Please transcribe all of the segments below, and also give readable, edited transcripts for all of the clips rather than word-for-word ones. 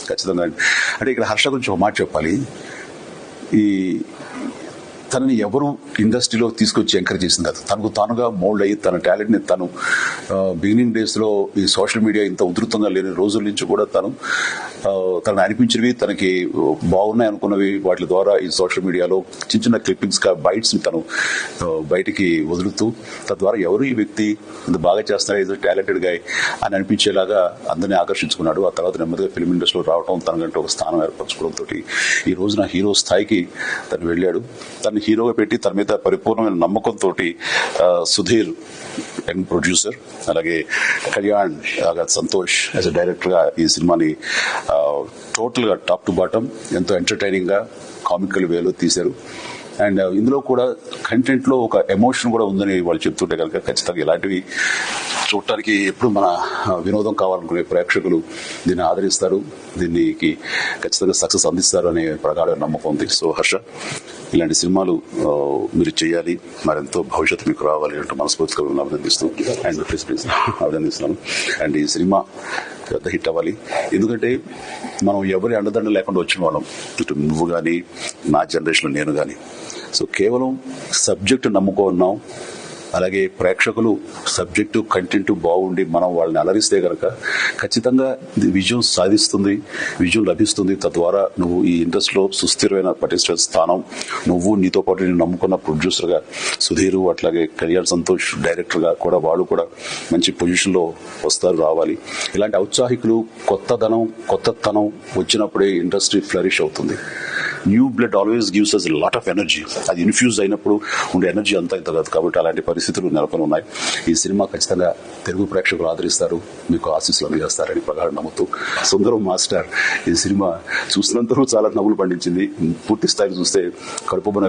ఖచ్చితంగా. అంటే ఇక్కడ హర్ష గురించి ఒక మాట చెప్పాలి. ఈ తనని ఎవరు ఇండస్ట్రీలో తీసుకొచ్చి ఎంకరేజ్ చేసింది కాదు, తనకు తానుగా మోల్డ్ అయ్యి తన టాలెంట్ని తను బిగినింగ్ డేస్లో ఈ సోషల్ మీడియా ఇంత ఉధృతంగా లేని రోజుల నుంచి కూడా తనకు అనిపించినవి, తనకి బాగున్నాయి అనుకున్నవి వాటి ద్వారా ఈ సోషల్ మీడియాలో చిన్న చిన్న క్లిప్పింగ్స్ బైట్స్ని తను బయటికి వదులుతూ తద్వారా ఎవరు ఈ వ్యక్తి ఇంత బాగా చేస్తున్నారు, ఏదో టాలెంటెడ్ గా అని అనిపించేలాగా అందరినీ ఆకర్షించుకున్నాడు. ఆ తర్వాత నెమ్మదిగా ఫిల్మ్ ఇండస్ట్రీలో రావడం, తనకంటే ఒక స్థానం ఏర్పరచుకోవడంతో ఈ రోజున హీరో స్థాయికి తను వెళ్ళాడు. తను హీరోగా పెట్టి తన మీద పరిపూర్ణమైన నమ్మకంతో సుధీర్ యంగ్ ప్రొడ్యూసర్, అలాగే Kalyan, Santosh as a director గా ఈ సినిమాని టోటల్ గా టాప్ టు బాటమ్ ఎంతో ఎంటర్టైనింగ్ గా కామికల్ వేలో తీశారు. అండ్ ఇందులో కూడా కంటెంట్ లో ఒక ఎమోషన్ కూడా ఉందని వాళ్ళు చెప్తుంటే కనుక ఖచ్చితంగా ఇలాంటివి చూడటానికి ఎప్పుడు మన వినోదం కావాలనుకునే ప్రేక్షకులు దీన్ని ఆదరిస్తారు, దీనికి ఖచ్చితంగా సక్సెస్ అందిస్తారు అనే ప్రగాఢ నమ్మకం ఉంది. సో హర్ష, ఇలాంటి సినిమాలు మీరు చేయాలి, మరెంతో భవిష్యత్తు మీకు రావాలి అంటూ మనస్ఫూర్తిగా అభినందిస్తున్నాను. అండ్ ఈ సినిమా పెద్ద హిట్ అవ్వాలి. ఎందుకంటే మనం ఎవరి అండదండ లేకుండా వచ్చిన వాళ్ళం, ఇటు నువ్వు కానీ నా జనరేషన్లో నేను కానీ. సో కేవలం సబ్జెక్టు నమ్ముకున్నాం, అలాగే ప్రేక్షకులు సబ్జెక్టు కంటెంట్ బాగుండి మనం వాళ్ళని అలరిస్తే కనుక ఖచ్చితంగా విజయం సాధిస్తుంది, విజయం లభిస్తుంది. తద్వారా నువ్వు ఈ ఇండస్ట్రీలో సుస్థిరమైన పటిష్ట స్థానం, నువ్వు నీతో పాటు నేను నమ్ముకున్న ప్రొడ్యూసర్గా సుధీర్, అట్లాగే కళ్యాణ్, సంతోష్ డైరెక్టర్గా కూడా వాళ్ళు కూడా మంచి పొజిషన్లో వస్తారు, రావాలి. ఇలాంటి ఔత్సాహికులు కొత్తతనం వచ్చినప్పుడే ఇండస్ట్రీ ఫ్లరిష్ అవుతుంది. New blood always gives us lot of energy. అది ఇన్ఫ్యూజ్ అయినప్పుడు ఉండే ఎనర్జీ అంతా ఇంత కాదు. కాబట్టి అలాంటి పరిస్థితులు నెలకొని ఉన్నాయి. ఈ సినిమా ఖచ్చితంగా తెలుగు ప్రేక్షకులు ఆదరిస్తారు, మీకు ఆశీస్సులు అందజేస్తారని ప్రగాఢ నమ్ముతూ, సుందరం మాస్టర్ ఈ సినిమా చూసినంతలో చాలా నవ్వులు పండించింది. పూర్తి స్థాయికి చూస్తే కడుపున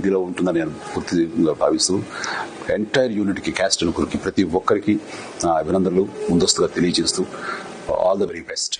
ఇదిలో ఉంటుందని నేను పూర్తిగా భావిస్తూ, ఎంటైర్ యూనిట్కి, క్యాస్ట్ అనుకురికి ప్రతి ఒక్కరికి అభినందనలు ముందస్తుగా తెలియజేస్తూ, ఆల్ ద వెరీ బెస్ట్.